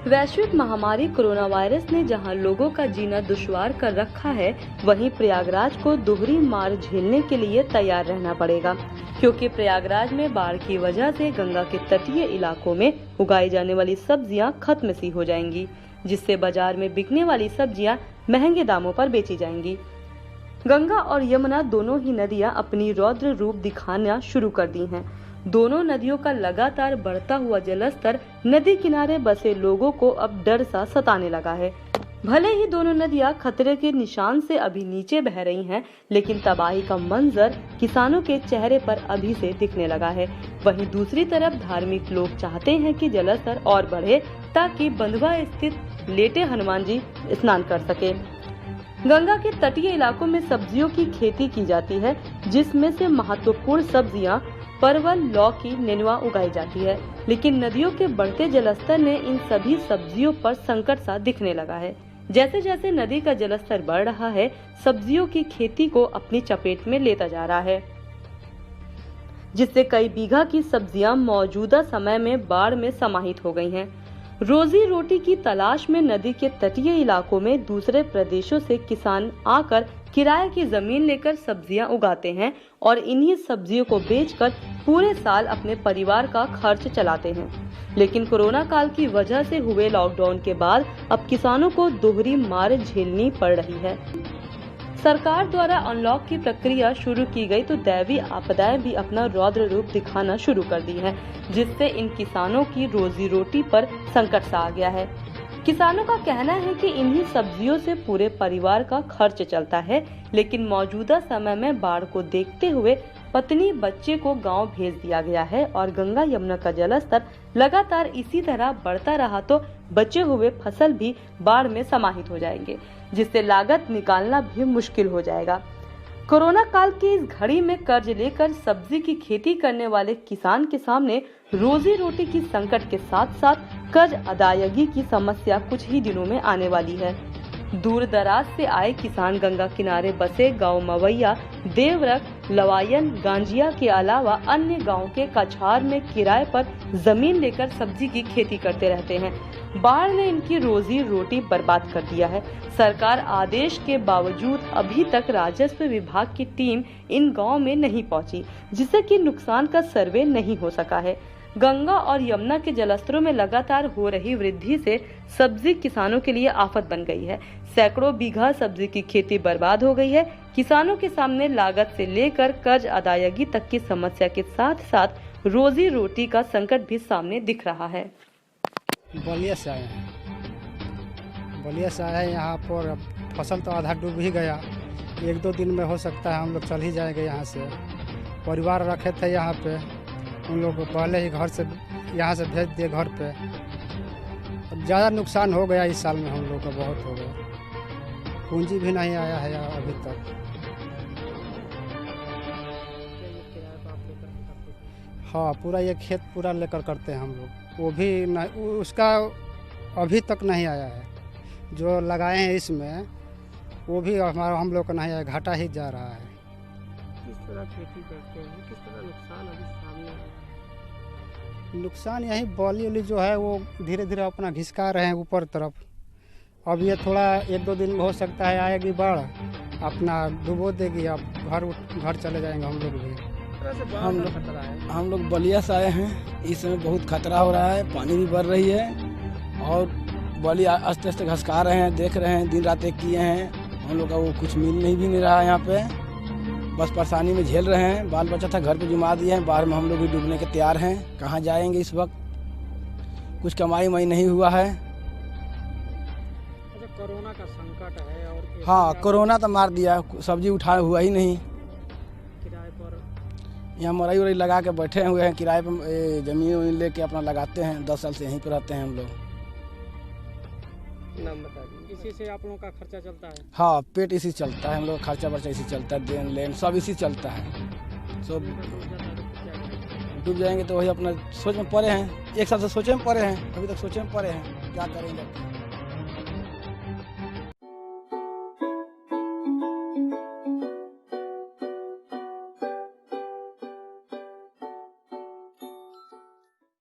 वैश्विक महामारी corona virus ने जहां लोगों का जीना दुश्वार कर रखा है, वहीं प्रयागराज को दोहरी मार झेलने के लिए तैयार रहना पड़ेगा, क्योंकि प्रयागराज में बाढ़ की वजह से गंगा के तटीय इलाकों में उगाई जाने वाली सब्जियां खत्म सी हो जाएंगी, जिससे बाजार में बिकने वाली सब्जियां महंगे दामों पर बेची जाएंगी। गंगा और यमुना दोनों ही नदियां अपनी रौद्र रूप दिखाना शुरू कर दी हैं। दोनों नदियों का लगातार बढ़ता हुआ जलस्तर नदी किनारे बसे लोगों को अब डर सा सताने लगा है। भले ही दोनों नदियां खतरे के निशान से अभी नीचे बह रही हैं, लेकिन तबाही का मंजर किसानों के चेहरे पर अभी से दिखने लगा है। वहीं दूसरी तरफ धार्मिक लोग चाहते हैं कि जलस्तर और बढ़े, ताकि बंधवा स्थित लेटे हनुमान जी स्नान कर सके। गंगा के तटीय इलाकों में सब्जियों की खेती की जाती है, जिसमें से महत्वपूर्ण सब्जियां परवल, लौकी, नेनुआ उगाई जाती है, लेकिन नदियों के बढ़ते जलस्तर ने इन सभी सब्जियों पर संकट सा दिखने लगा है। जैसे जैसे नदी का जलस्तर बढ़ रहा है, सब्जियों की खेती को अपनी चपेट में लेता जा रहा है, जिससे कई बीघा की सब्जियां मौजूदा समय में बाढ़ में समाहित हो गई हैं। रोजी रोटी की तलाश में नदी के तटीय इलाकों में दूसरे प्रदेशों से किसान आकर किराए की जमीन लेकर सब्जियां उगाते हैं और इन्हीं सब्जियों को बेचकर पूरे साल अपने परिवार का खर्च चलाते हैं। लेकिन कोरोना काल की वजह से हुए लॉकडाउन के बाद अब किसानों को दोहरी मार झेलनी पड़ रही है। सरकार द्वारा अनलॉक की प्रक्रिया शुरू की गई तो दैवीय आपदाएं भी अपना रौद्र रूप दिखाना शुरू कर दी है, जिससे इन किसानों की रोजी रोटी पर संकट सा आ गया है। किसानों का कहना है कि इन्हीं सब्जियों से पूरे परिवार का खर्च चलता है, लेकिन मौजूदा समय में बाढ़ को देखते हुए पत्नी बच्चे को गांव भेज दिया गया है और गंगा यमुना का जलस्तर लगातार इसी तरह बढ़ता रहा तो बचे हुए फसल भी बाढ़ में समाहित हो जाएंगे, जिससे लागत निकालना भी मुश्किल हो जाएगा। कोरोना काल की इस घड़ी में कर्ज लेकर सब्जी की खेती करने वाले किसान के सामने रोजी रोटी की संकट के साथ साथ कर्ज अदायगी की समस्या कुछ ही दिनों में आने वाली है। दूर दराज से आए किसान गंगा किनारे बसे गांव मवैया, देवरक, लवायन, गांजिया के अलावा अन्य गांव के कछार में किराए पर जमीन लेकर सब्जी की खेती करते रहते हैं। बाढ़ ने इनकी रोजी रोटी बर्बाद कर दिया है। सरकार आदेश के बावजूद अभी तक राजस्व विभाग की टीम इन गांव में नहीं पहुंची, जिससे कि नुकसान का सर्वे नहीं हो सका है। गंगा और यमुना के जलस्तरों में लगातार हो रही वृद्धि से सब्जी किसानों के लिए आफत बन गई है। सैकड़ों बीघा सब्जी की खेती बर्बाद हो गई है। किसानों के सामने लागत से लेकर कर्ज अदायगी तक की समस्या के साथ साथ रोजी रोटी का संकट भी सामने दिख रहा है। बलिया से आए हैं, बलिया से आए हैं। यहाँ पर फसल तो आधा डूब ही गया। 1-2 दिन में हो सकता है हम लोग चल ही जाएंगे यहाँ से। परिवार रखे थे यहाँ पे, उन लोग को पहले ही घर से यहाँ से भेज दिए घर पे। अब ज़्यादा नुकसान हो गया इस साल में, हम लोग का बहुत हो गया। पूंजी भी नहीं आया है अभी तक। हाँ, पूरा ये खेत पूरा लेकर करते हैं हम लोग। वो भी नहीं, उसका अभी तक नहीं आया है। जो लगाए हैं इसमें वो भी हम लोग का नहीं आया, घाटा ही जा रहा है। किस तरह खेती करते हैं, किस तरह नुकसान अभी सामने आया है? नुकसान यही बॉली उली जो है वो धीरे धीरे अपना घिसका रहे हैं ऊपर तरफ। अब ये थोड़ा 1-2 दिन में हो सकता है आएगी बाढ़, अपना डुबो देगी। अब घर चले जाएंगे हम लोग भी। हम लोग बलिया से आए हैं। इस समय बहुत खतरा हो रहा है, पानी भी बढ़ रही है और बलि आस्ते आस्ते घसका रहे हैं। देख रहे हैं दिन रात एक किए हैं। हम लोग का वो कुछ मिल नहीं रहा है यहाँ पे। बस परेशानी में झेल रहे हैं। बाल बच्चा था घर पे जुमा दिए हैं। बाहर में हम लोग भी डूबने के तैयार हैं। कहाँ जाएंगे इस वक्त, कुछ कमाई नहीं हुआ है। अच्छा, कोरोना का संकट है और हाँ, कोरोना तो मार दिया, सब्जी उठा हुआ ही नहीं। किराए पर यहाँ मरई उरई लगा के बैठे हुए हैं, किराए पर जमीन लेके अपना लगाते हैं। 10 साल से यहीं पर रहते हैं हम लोग। नाम बता दीजिए। इसी से आप लोगों का खर्चा चलता है? हाँ, पेट इसी से चलता है। हम लोग खर्चा वर्चा इसी चलता है, देन लेन सब इसी चलता है। सब डूब जाएंगे तो वही अपना सोच में पड़े हैं। 1 साल से सोचे में पड़े हैं, अभी तक सोचे में पड़े हैं क्या करेंगे।